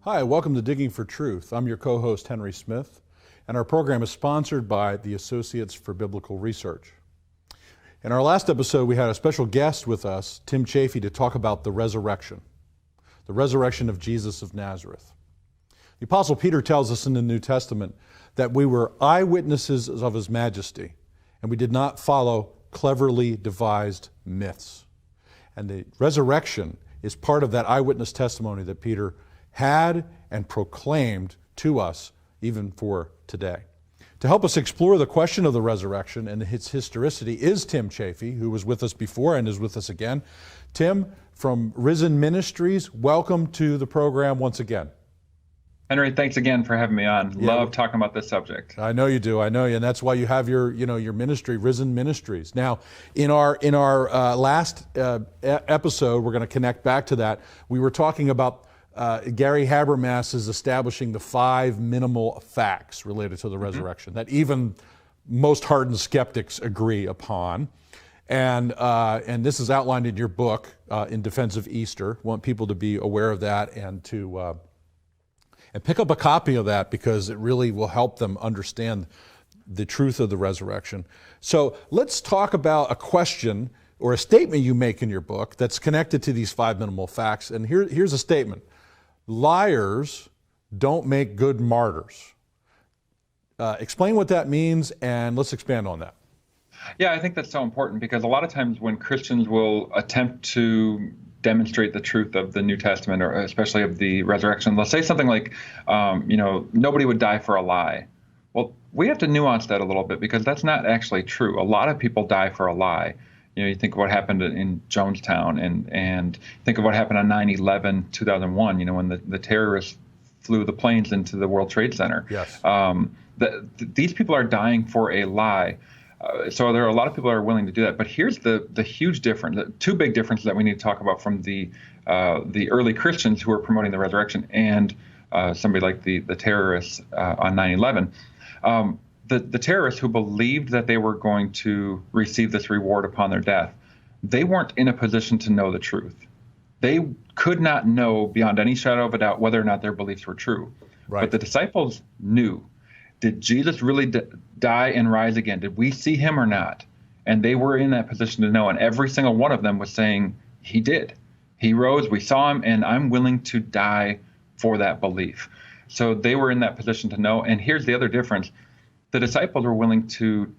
Hi, welcome to Digging for Truth. I'm your co-host, Henry Smith, and our program is sponsored by the Associates for Biblical Research. In our last episode, we had a special guest with us, Tim Chaffee, to talk about the resurrection of Jesus of Nazareth. The Apostle Peter tells us in the New Testament that we were eyewitnesses of His majesty, and we did not follow cleverly devised myths. And the resurrection is part of that eyewitness testimony that Peter had and proclaimed to us even for today. To help us explore the question of the resurrection and its historicity is Tim Chaffee, who was with us before and is with us again. Tim, from Risen Ministries, welcome to the program once again. Henry, thanks again for having me on. Love talking about this subject. I know you do. I know you, and that's why you have your ministry, Risen Ministries. Now, in our last episode, we're going to connect back to that. We were talking about Gary Habermas is establishing the 5 minimal facts related to the resurrection that even most hardened skeptics agree upon. And this is outlined in your book, In Defense of Easter. I want people to be aware of that and to pick up a copy of that because it really will help them understand the truth of the resurrection. So let's talk about a question or a statement you make in your book that's connected to these 5 minimal facts. And here's a statement. Liars don't make good martyrs. Explain what that means, and let's expand on that. Yeah, I think that's so important because a lot of times when Christians will attempt to demonstrate the truth of the New Testament, or especially of the resurrection, they'll say something like, nobody would die for a lie. Well, we have to nuance that a little bit because that's not actually true. A lot of people die for a lie. You think of what happened in Jonestown and think of what happened on 9/11, 2001, when the terrorists flew the planes into the World Trade Center. Yes. These people are dying for a lie. So there are a lot of people that are willing to do that. But here's the huge difference, the 2 big differences that we need to talk about from the early Christians who are promoting the resurrection and somebody like the terrorists on 9/11. The terrorists who believed that they were going to receive this reward upon their death, they weren't in a position to know the truth. They could not know beyond any shadow of a doubt whether or not their beliefs were true. Right. But the disciples knew. Did Jesus really die and rise again? Did we see him or not? And they were in that position to know. And every single one of them was saying, he did. He rose, we saw him, and I'm willing to die for that belief. So they were in that position to know. And here's the other difference. The disciples were willing to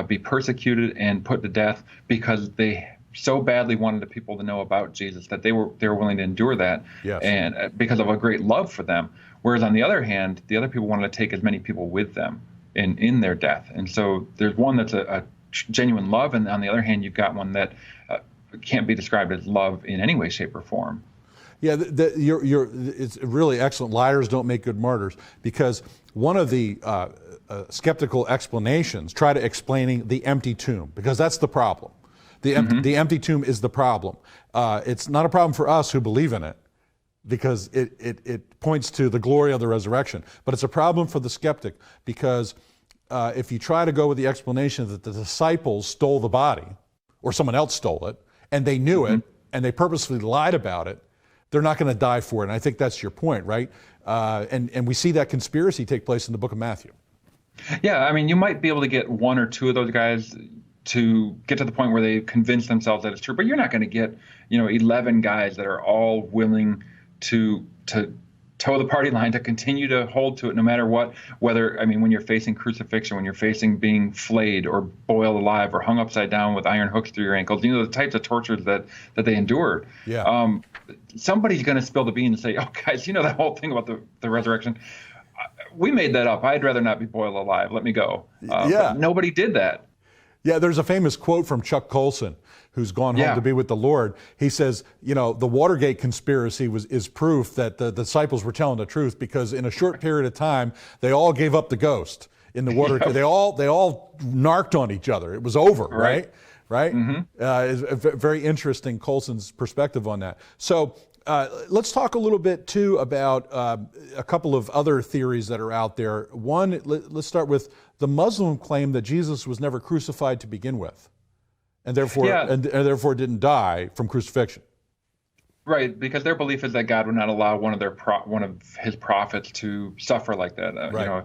be persecuted and put to death because they so badly wanted the people to know about Jesus that they were willing to endure that, yes. And because of a great love for them. Whereas on the other hand, the other people wanted to take as many people with them in their death. And so there's one that's a genuine love, and on the other hand, you've got one that can't be described as love in any way, shape, or form. Yeah, it's really excellent. Liars don't make good martyrs, because one of the skeptical explanations try to explaining the empty tomb, because that's the problem. The empty tomb is the problem. It's not a problem for us who believe in it, because it points to the glory of the resurrection. But it's a problem for the skeptic, because if you try to go with the explanation that the disciples stole the body, or someone else stole it, and they knew it, and they purposely lied about it, they're not going to die for it. And I think that's your point, right? And we see that conspiracy take place in the book of Matthew. Yeah, I mean, you might be able to get 1 or 2 of those guys to get to the point where they convince themselves that it's true, but you're not going to get, 11 guys that are all willing to toe the party line, to continue to hold to it no matter what, when you're facing crucifixion, when you're facing being flayed or boiled alive or hung upside down with iron hooks through your ankles, the types of tortures that they endured. Yeah. Somebody's going to spill the beans and say, oh, guys, that whole thing about the resurrection, we made that up. I'd rather not be boiled alive. Let me go. But nobody did that. Yeah, there's a famous quote from Chuck Colson, who's gone home to be with the Lord. He says, the Watergate conspiracy is proof that the disciples were telling the truth, because in a short period of time, they all gave up the ghost in the Watergate. They all narked on each other. It was over, right? Mm-hmm. It's very interesting, Colson's perspective on that. So let's talk a little bit too about a couple of other theories that are out there. One, let's start with the Muslim claim that Jesus was never crucified to begin with, and therefore and therefore didn't die from crucifixion. Right, because their belief is that God would not allow one of his prophets to suffer like that. Right.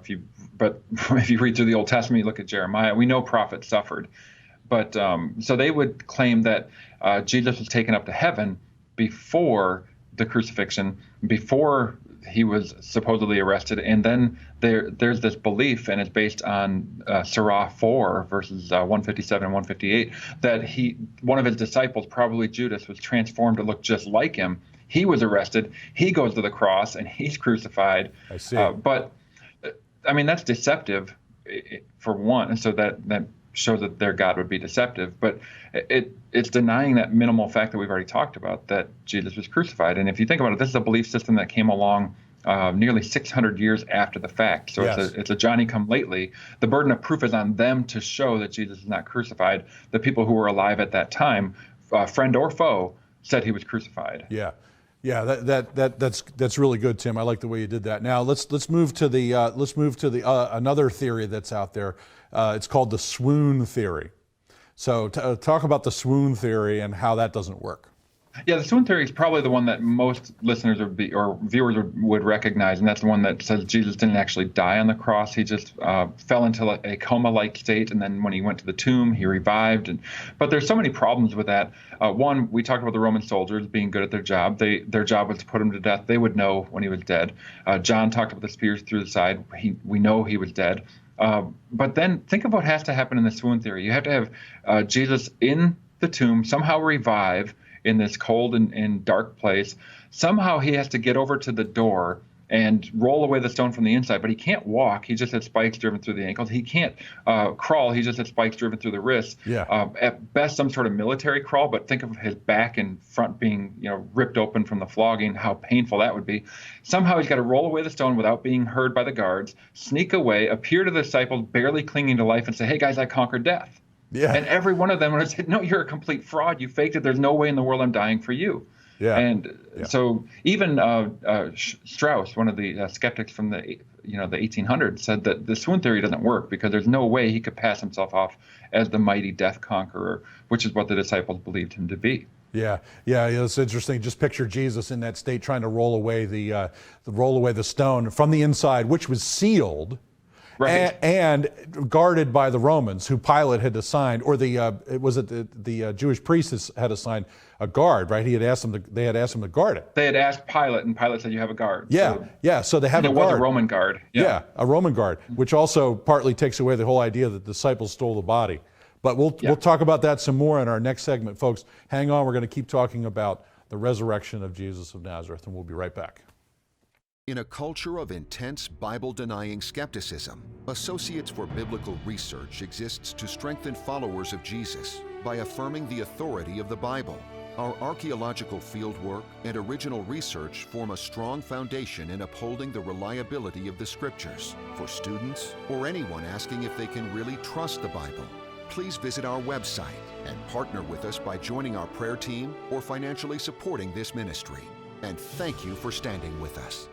But if you read through the Old Testament, you look at Jeremiah, we know prophets suffered. But so they would claim that Jesus was taken up to heaven before the crucifixion, before he was supposedly arrested, and then there's this belief, and it's based on Sirach 4 verses 157 and 158, that one of his disciples, probably Judas, was transformed to look just like him. He was arrested, he goes to the cross, and he's crucified. I see. But I mean, that's deceptive for one, and so that shows that their God would be deceptive, but it's denying that minimal fact that we've already talked about, that Jesus was crucified. And if you think about it, this is a belief system that came along nearly 600 years after the fact. So Yes. it's a Johnny-come-lately. The burden of proof is on them to show that Jesus is not crucified. The people who were alive at that time, friend or foe, said he was crucified. Yeah. Yeah, that's really good, Tim. I like the way you did that. Now let's move to the another theory that's out there. It's called the Swoon Theory. So talk about the Swoon Theory and how that doesn't work. Yeah, the Swoon Theory is probably the one that most listeners or viewers would recognize, and that's the one that says Jesus didn't actually die on the cross. He just fell into a coma-like state, and then when he went to the tomb, he revived. But there's so many problems with that. One, we talked about the Roman soldiers being good at their job. Their job was to put him to death. They would know when he was dead. John talked about the spears through the side. We know he was dead. But then think of what has to happen in the Swoon Theory. You have to have Jesus in the tomb, somehow revive in this cold and dark place. Somehow he has to get over to the door and roll away the stone from the inside, but he can't walk. He just had spikes driven through the ankles. He can't crawl. He just had spikes driven through the wrists. Yeah. At best, some sort of military crawl, but think of his back and front being, ripped open from the flogging, how painful that would be. Somehow he's got to roll away the stone without being heard by the guards, sneak away, appear to the disciples barely clinging to life, and say, "Hey guys, I conquered death." Yeah. And every one of them would have said, "No, you're a complete fraud. You faked it. There's no way in the world I'm dying for you." Yeah. And so even Strauss, one of the skeptics from the 1800s, said that the Swoon Theory doesn't work because there's no way he could pass himself off as the mighty death conqueror, which is what the disciples believed him to be. Yeah, it's interesting. Just picture Jesus in that state trying to roll away the stone from the inside, which was sealed. Right. And guarded by the Romans, who Pilate had assigned, or the Jewish priests had assigned a guard, right? They had asked him to guard it. They had asked Pilate, and Pilate said, "You have a guard." Yeah. So they have a guard. It was a Roman guard. Yeah, a Roman guard, which also partly takes away the whole idea that the disciples stole the body. But we'll talk about that some more in our next segment, folks. Hang on, we're going to keep talking about the resurrection of Jesus of Nazareth, and we'll be right back. In a culture of intense Bible-denying skepticism, Associates for Biblical Research exists to strengthen followers of Jesus by affirming the authority of the Bible. Our archaeological fieldwork and original research form a strong foundation in upholding the reliability of the Scriptures. For students or anyone asking if they can really trust the Bible, please visit our website and partner with us by joining our prayer team or financially supporting this ministry. And thank you for standing with us.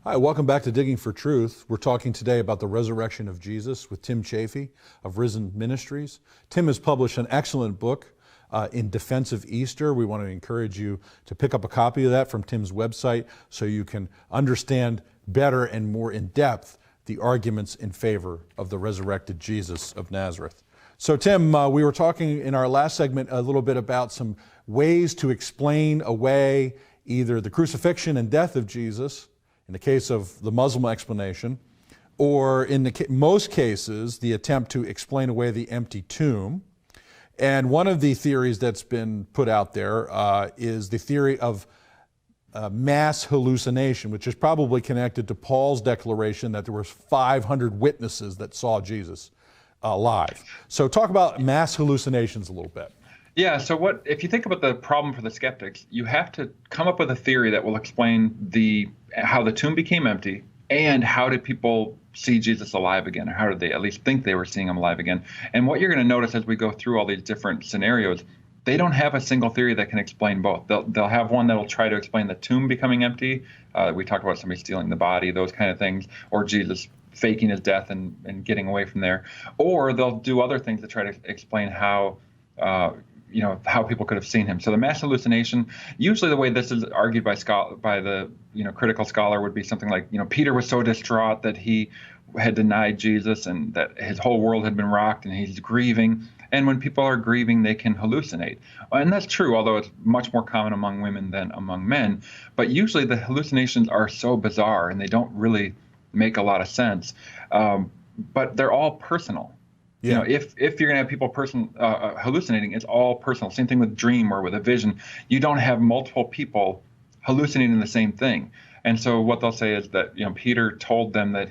Hi, welcome back to Digging for Truth. We're talking today about the resurrection of Jesus with Tim Chafee of Risen Ministries. Tim has published an excellent book in defense of Easter. We want to encourage you to pick up a copy of that from Tim's website so you can understand better and more in depth the arguments in favor of the resurrected Jesus of Nazareth. So Tim, we were talking in our last segment a little bit about some ways to explain away either the crucifixion and death of Jesus, in the case of the Muslim explanation, or in most cases, the attempt to explain away the empty tomb. And one of the theories that's been put out there is the theory of mass hallucination, which is probably connected to Paul's declaration that there were 500 witnesses that saw Jesus alive. So talk about mass hallucinations a little bit. Yeah, so if you think about the problem for the skeptics, you have to come up with a theory that will explain how the tomb became empty and how did people see Jesus alive again, or how did they at least think they were seeing him alive again. And what you're going to notice as we go through all these different scenarios, they don't have a single theory that can explain both. They'll have one that'll try to explain the tomb becoming empty. We talked about somebody stealing the body, those kind of things, or Jesus faking his death and getting away from there. Or they'll do other things to try to explain how how people could have seen him. So the mass hallucination, usually the way this is argued by the critical scholar would be something like, Peter was so distraught that he had denied Jesus and that his whole world had been rocked and he's grieving. And when people are grieving, they can hallucinate. And that's true, although it's much more common among women than among men. But usually the hallucinations are so bizarre and they don't really make a lot of sense. But they're all personal. Yeah. If you're going to have people hallucinating, it's all personal. Same thing with dream or with a vision. You don't have multiple people hallucinating the same thing. And so what they'll say is that, Peter told the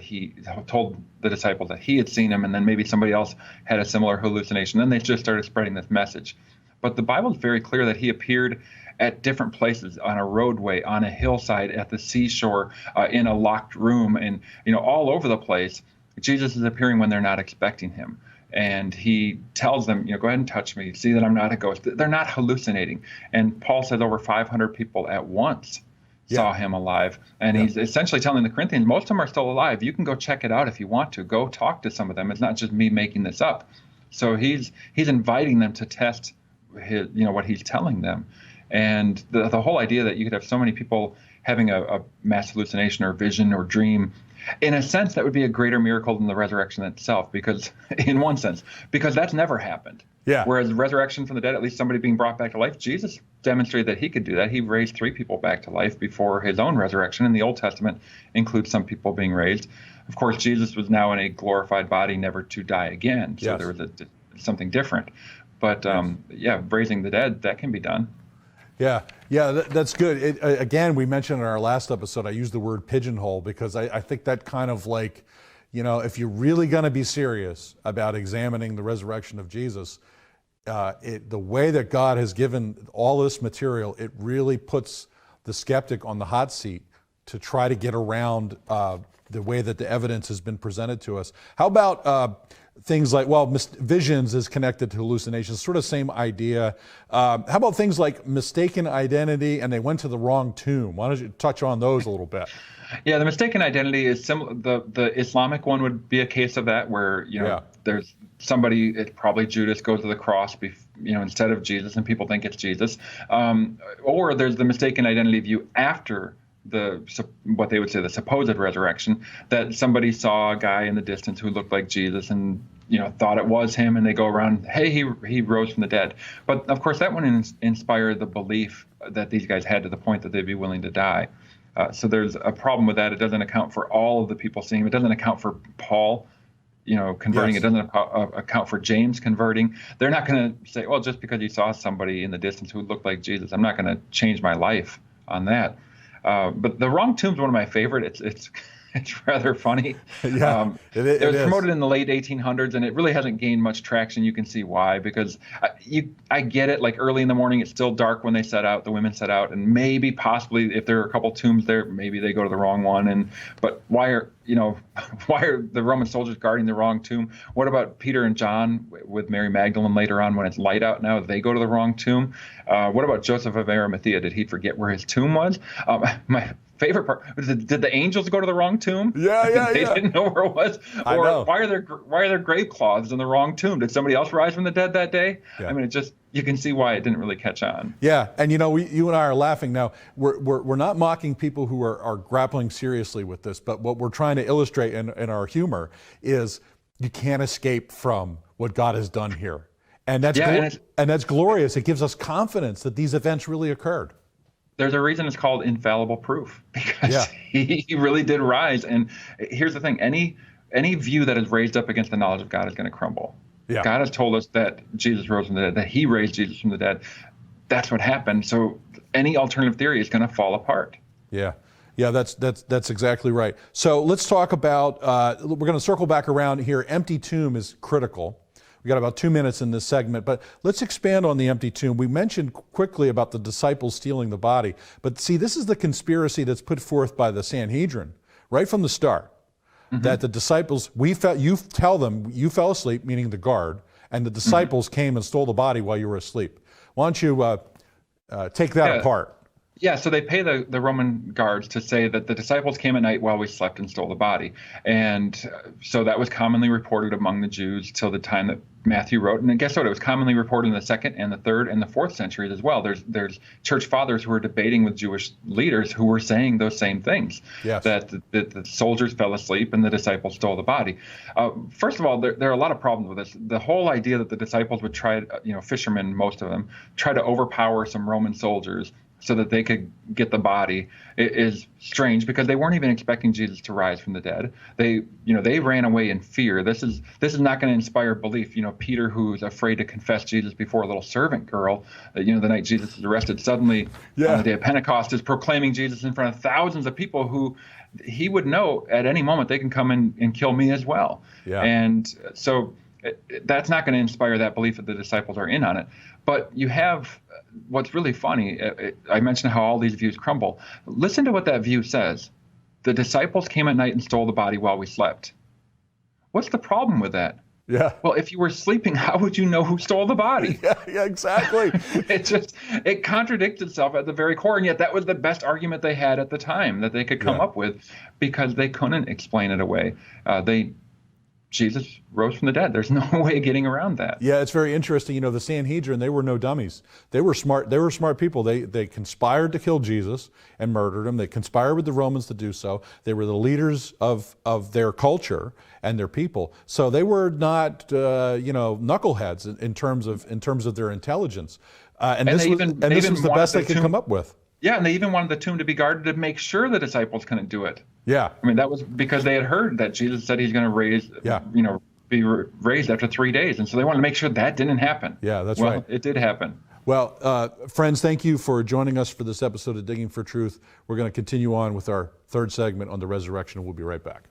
disciples that he had seen him, and then maybe somebody else had a similar hallucination. Then they just started spreading this message. But the Bible is very clear that he appeared at different places, on a roadway, on a hillside, at the seashore, in a locked room, and, all over the place. Jesus is appearing when they're not expecting him. And he tells them, go ahead and touch me. See that I'm not a ghost. They're not hallucinating. And Paul says over 500 people at once saw him alive. And he's essentially telling the Corinthians, most of them are still alive. You can go check it out if you want to. Go talk to some of them. It's not just me making this up. So he's inviting them to test what he's telling them. And the whole idea that you could have so many people having a mass hallucination or vision or dream, in a sense, that would be a greater miracle than the resurrection itself, because that's never happened. Yeah. Whereas resurrection from the dead, at least somebody being brought back to life, Jesus demonstrated that he could do that. He raised 3 people back to life before his own resurrection, and the Old Testament includes some people being raised. Of course, Jesus was now in a glorified body, never to die again. So there was something different. But raising the dead, that can be done. Yeah, that's good. Again, we mentioned in our last episode, I used the word pigeonhole because I think that kind of like, if you're really going to be serious about examining the resurrection of Jesus, the way that God has given all this material, it really puts the skeptic on the hot seat to try to get around the way that the evidence has been presented to us. How about things like, visions is connected to hallucinations, sort of same idea. How about things like mistaken identity and they went to the wrong tomb? Why don't you touch on those a little bit? Yeah, the mistaken identity is similar. The Islamic one would be a case of that where, there's somebody, it's probably Judas, goes to the cross, instead of Jesus, and people think it's Jesus. Or there's the mistaken identity view after what they would say the supposed resurrection, that somebody saw a guy in the distance who looked like Jesus and thought it was him, and they go around, hey, he rose from the dead. But of course that one inspired the belief that these guys had to the point that they'd be willing to die. So there's a problem with that. It doesn't account for all of the people seeing him. It doesn't account for Paul converting. Yes. It doesn't account for James converting. They're not going to say, well, just because you saw somebody in the distance who looked like Jesus, I'm not going to change my life on that. But the wrong tomb is one of my favorite. It's rather funny. Yeah, it was promoted in the late 1800s, and it really hasn't gained much traction. You can see why, because I get it. Like early in the morning, it's still dark when they set out. The women set out, and maybe possibly if there are a couple tombs there, maybe they go to the wrong one. But why are the Roman soldiers guarding the wrong tomb? What about Peter and John with Mary Magdalene later on when it's light out now? They go to the wrong tomb. What about Joseph of Arimathea? Did he forget where his tomb was? My favorite part was, did the angels go to the wrong tomb? They didn't know where it was. Or why are there grave cloths in the wrong tomb? Did somebody else rise from the dead that day? Yeah. I mean, you can see why it didn't really catch on. Yeah, and you and I are laughing now. We're not mocking people who are grappling seriously with this, but what we're trying to illustrate in our humor is you can't escape from what God has done here, and that's glorious. It gives us confidence that these events really occurred. There's a reason it's called infallible proof, because he really did rise. And here's the thing: any view that is raised up against the knowledge of God is going to crumble. Yeah. God has told us that Jesus rose from the dead, that he raised Jesus from the dead. That's what happened. So any alternative theory is going to fall apart. Yeah, that's exactly right. So let's talk about, we're going to circle back around here. Empty tomb is critical. We got about 2 minutes in this segment, but let's expand on the empty tomb. We mentioned quickly about the disciples stealing the body, but see, this is the conspiracy that's put forth by the Sanhedrin right from the start. Mm-hmm. That the disciples, you tell them you fell asleep, meaning the guard, and the disciples came and stole the body while you were asleep. Why don't you take that apart? Yeah, so they pay the Roman guards to say that the disciples came at night while we slept and stole the body. And so that was commonly reported among the Jews till the time that Matthew wrote. And then guess what? It was commonly reported in the 2nd and the 3rd and the 4th centuries as well. There's church fathers who were debating with Jewish leaders who were saying those same things, yes. that the soldiers fell asleep and the disciples stole the body. First of all, there are a lot of problems with this. The whole idea that the disciples would try, fishermen, most of them, try to overpower some Roman soldiers so that they could get the body is strange, because they weren't even expecting Jesus to rise from the dead. They ran away in fear. This is not going to inspire belief. Peter, who's afraid to confess Jesus before a little servant girl, the night Jesus is arrested, suddenly on the day of Pentecost is proclaiming Jesus in front of thousands of people who he would know at any moment they can come and kill me as well. Yeah. And so that's not going to inspire that belief that the disciples are in on it. But you have what's really funny. I mentioned how all these views crumble. Listen to what that view says. The disciples came at night and stole the body while we slept. What's the problem with that? Yeah. Well, if you were sleeping, how would you know who stole the body? Yeah, exactly. It contradicts itself at the very core, and yet that was the best argument they had at the time that they could come up with, because they couldn't explain it away. Jesus rose from the dead. There's no way of getting around that. Yeah, it's very interesting. The Sanhedrin, they were no dummies. They were smart. They were smart people. They conspired to kill Jesus and murdered him. They conspired with the Romans to do so. They were the leaders of their culture and their people. So they were not knuckleheads in terms of their intelligence. And this was the best they could come up with. Yeah, and they even wanted the tomb to be guarded to make sure the disciples couldn't do it. Yeah. I mean, that was because they had heard that Jesus said he's going to be raised after 3 days. And so they wanted to make sure that didn't happen. Yeah, that's right. It did happen. Well, friends, thank you for joining us for this episode of Digging for Truth. We're going to continue on with our third segment on the resurrection. We'll be right back.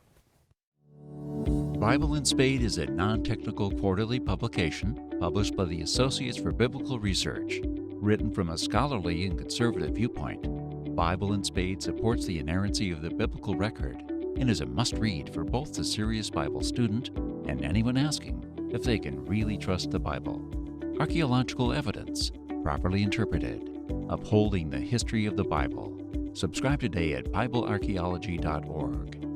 Bible and Spade is a non-technical quarterly publication published by the Associates for Biblical Research. Written from a scholarly and conservative viewpoint, Bible and Spade supports the inerrancy of the biblical record and is a must-read for both the serious Bible student and anyone asking if they can really trust the Bible. Archaeological evidence, properly interpreted, upholding the history of the Bible. Subscribe today at BibleArchaeology.org.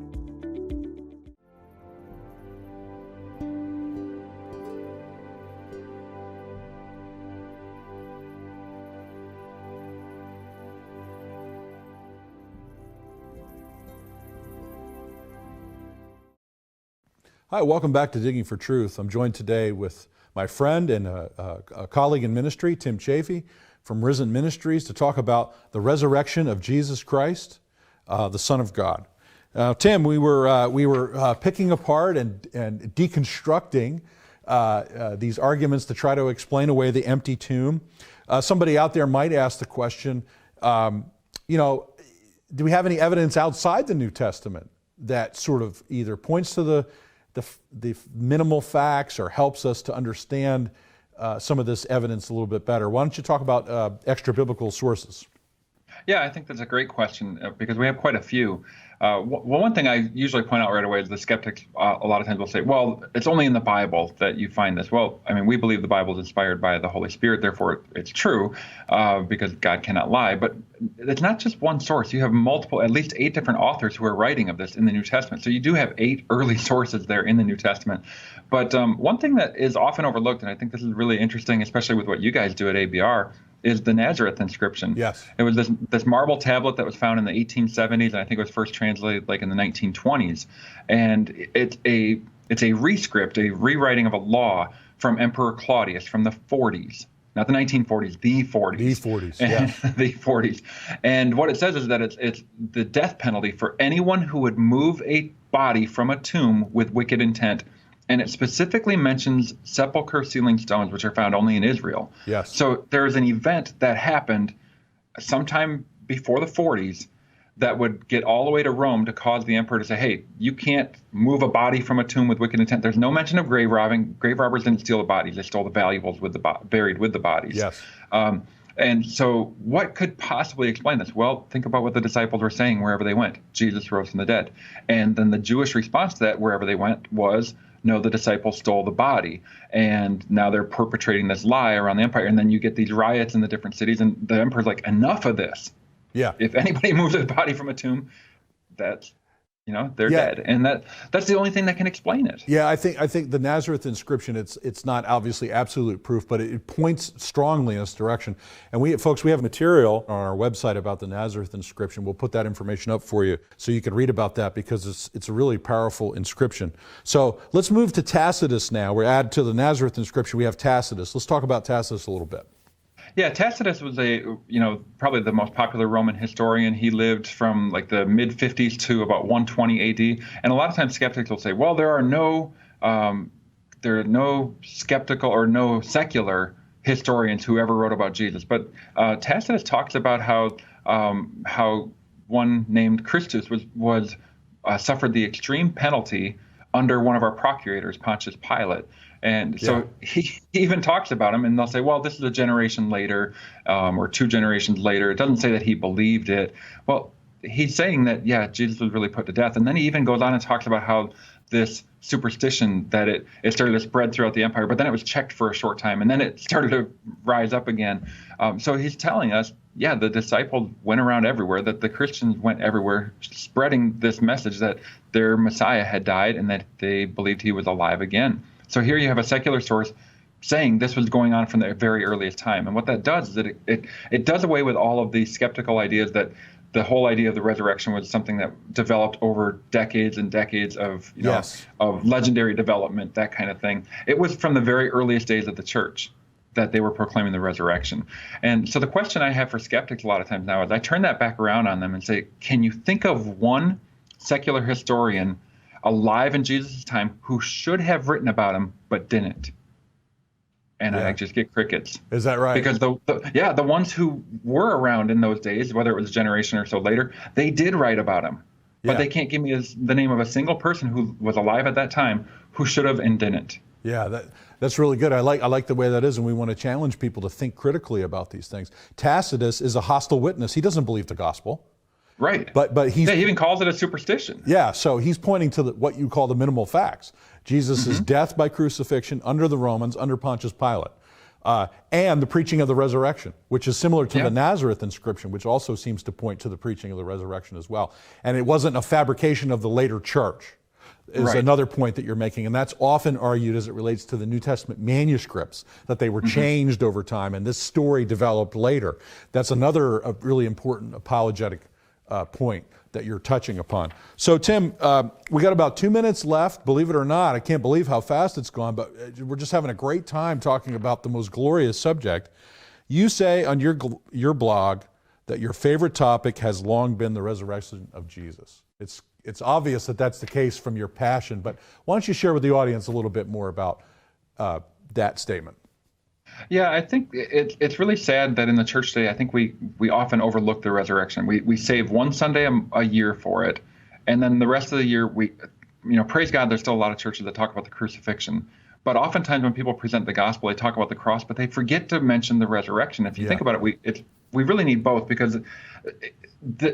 Hi, welcome back to Digging for Truth. I'm joined today with my friend and a colleague in ministry, Tim Chafee from Risen Ministries, to talk about the resurrection of Jesus Christ, the Son of God. Tim, we were picking apart and deconstructing these arguments to try to explain away the empty tomb. Somebody out there might ask the question, do we have any evidence outside the New Testament that sort of either points to the minimal facts or helps us to understand some of this evidence a little bit better? Why don't you talk about extra biblical sources? Yeah, I think that's a great question because we have quite a few. One thing I usually point out right away is the skeptics a lot of times will say, well, it's only in the Bible that you find this. Well, I mean, we believe the Bible is inspired by the Holy Spirit, therefore it's true because God cannot lie. But it's not just one source. You have multiple, at least 8 different authors who are writing of this in the New Testament. So you do have 8 early sources there in the New Testament. But one thing that is often overlooked, and I think this is really interesting, especially with what you guys do at ABR, is the Nazareth Inscription. Yes. It was this marble tablet that was found in the 1870s, and I think it was first translated like in the 1920s. And it's a rescript, a rewriting of a law from Emperor Claudius from the 40s. Not the 1940s, the 40s. The 40s, yeah. The 40s. And what it says is that it's the death penalty for anyone who would move a body from a tomb with wicked intent. And it specifically mentions sepulchre sealing stones, which are found only in Israel. Yes. So there is an event that happened sometime before the 40s that would get all the way to Rome to cause the emperor to say, hey, you can't move a body from a tomb with wicked intent. There's no mention of grave robbing. Grave robbers didn't steal the bodies. They stole the valuables buried with the bodies. Yes. And so what could possibly explain this? Well, think about what the disciples were saying wherever they went. Jesus rose from the dead. And then the Jewish response to that wherever they went was, no, the disciples stole the body, and now they're perpetrating this lie around the empire. And then you get these riots in the different cities, and the emperor's like, enough of this. Yeah. If anybody moves a body from a tomb, that's, they're dead. And that's the only thing that can explain it. Yeah, I think the Nazareth inscription, it's not obviously absolute proof, but it points strongly in this direction. And we have material on our website about the Nazareth inscription. We'll put that information up for you so you can read about that, because it's a really powerful inscription. So let's move to Tacitus now. We're added to the Nazareth inscription. We have Tacitus. Let's talk about Tacitus a little bit. Yeah, Tacitus was probably the most popular Roman historian. He lived from like the mid-50s to about 120 AD. And a lot of times skeptics will say, well, there are no skeptical or no secular historians who ever wrote about Jesus. But Tacitus talks about how one named Christus was suffered the extreme penalty under one of our procurators, Pontius Pilate. And so he even talks about him, and they'll say, well, this is a generation later or 2 generations later. It doesn't say that he believed it. Well, he's saying that, Jesus was really put to death. And then he even goes on and talks about how this superstition that it started to spread throughout the empire, but then it was checked for a short time, and then it started to rise up again. So he's telling us, the disciples went around everywhere, that the Christians went everywhere, spreading this message that their Messiah had died and that they believed he was alive again. So here you have a secular source saying this was going on from the very earliest time. And what that does is that it does away with all of the skeptical ideas that the whole idea of the resurrection was something that developed over decades and decades of of legendary development, that kind of thing. It was from the very earliest days of the church that they were proclaiming the resurrection. And so the question I have for skeptics a lot of times now is I turn that back around on them and say, can you think of one secular historian alive in Jesus' time who should have written about him but didn't? And I just get crickets. Is that right? Because the ones who were around in those days, whether it was a generation or so later, they did write about him. But they can't give me the name of a single person who was alive at that time who should have and didn't. Yeah, that's really good. I like the way that is, and we want to challenge people to think critically about these things. Tacitus is a hostile witness. He doesn't believe the gospel. Right. But he even calls it a superstition. Yeah, so he's pointing to what you call the minimal facts. Jesus' death by crucifixion under the Romans, under Pontius Pilate, and the preaching of the resurrection, which is similar to the Nazareth inscription, which also seems to point to the preaching of the resurrection as well. And it wasn't a fabrication of the later church, is another point that you're making. And that's often argued as it relates to the New Testament manuscripts, that they were changed over time, and this story developed later. That's another really important apologetic point that you're touching upon. So Tim, we got about 2 minutes left. Believe it or not, I can't believe how fast it's gone, but we're just having a great time talking about the most glorious subject. You say on your blog that your favorite topic has long been the resurrection of Jesus. It's obvious that that's the case from your passion, but why don't you share with the audience a little bit more about that statement? Yeah, I think it's really sad that in the church today, I think we often overlook the resurrection. We save one Sunday a year for it, and then the rest of the year praise God, there's still a lot of churches that talk about the crucifixion. But oftentimes when people present the gospel, they talk about the cross, but they forget to mention the resurrection. If you think about it, we really need both, because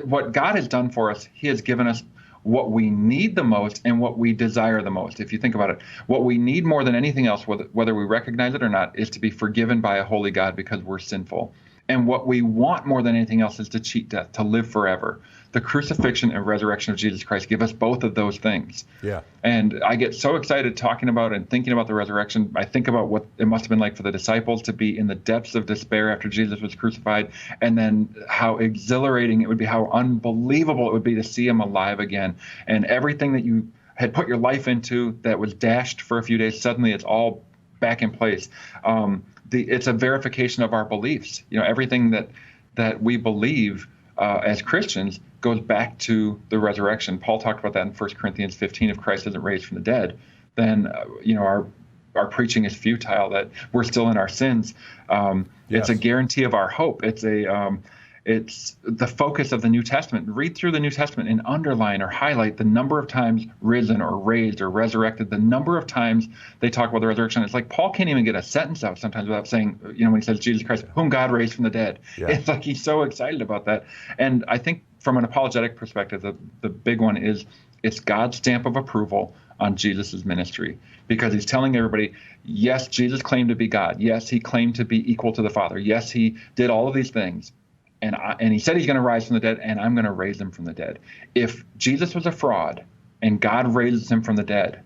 what God has done for us, He has given us what we need the most and what we desire the most. If you think about it, what we need more than anything else, whether we recognize it or not, is to be forgiven by a holy God because we're sinful. And what we want more than anything else is to cheat death, to live forever. The crucifixion and resurrection of Jesus Christ give us both of those things. Yeah. And I get so excited talking about and thinking about the resurrection. I think about what it must have been like for the disciples to be in the depths of despair after Jesus was crucified, and then how exhilarating it would be, how unbelievable it would be to see him alive again. And everything that you had put your life into that was dashed for a few days, suddenly it's all back in place. It's a verification of our beliefs. Everything that we believe as Christians goes back to the resurrection. Paul talked about that in 1 Corinthians 15. If Christ isn't raised from the dead, then our preaching is futile, that we're still in our sins. It's a guarantee of our hope. It's the focus of the New Testament. Read through the New Testament and underline or highlight the number of times risen or raised or resurrected, the number of times they talk about the resurrection. It's like Paul can't even get a sentence out sometimes without saying, when he says Jesus Christ, whom God raised from the dead. Yeah. It's like he's so excited about that. And I think from an apologetic perspective, the big one is It's God's stamp of approval on Jesus' ministry, because he's telling everybody, yes, Jesus claimed to be God. Yes, he claimed to be equal to the Father. Yes, he did all of these things. And he said he's going to rise from the dead, and I'm going to raise him from the dead. If Jesus was a fraud and God raises him from the dead,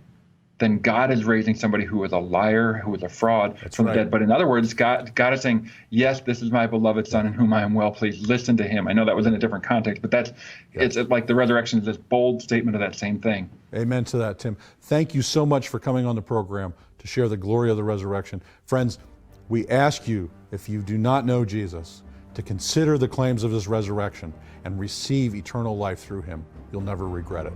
then God is raising somebody who is a liar, who is a fraud from the dead. But in other words, God is saying, yes, this is my beloved Son in whom I am well pleased. Listen to him. I know that was in a different context, but it's like the resurrection is this bold statement of that same thing. Amen to that, Tim. Thank you so much for coming on the program to share the glory of the resurrection. Friends, we ask you, if you do not know Jesus, to consider the claims of this resurrection and receive eternal life through him. You'll never regret it.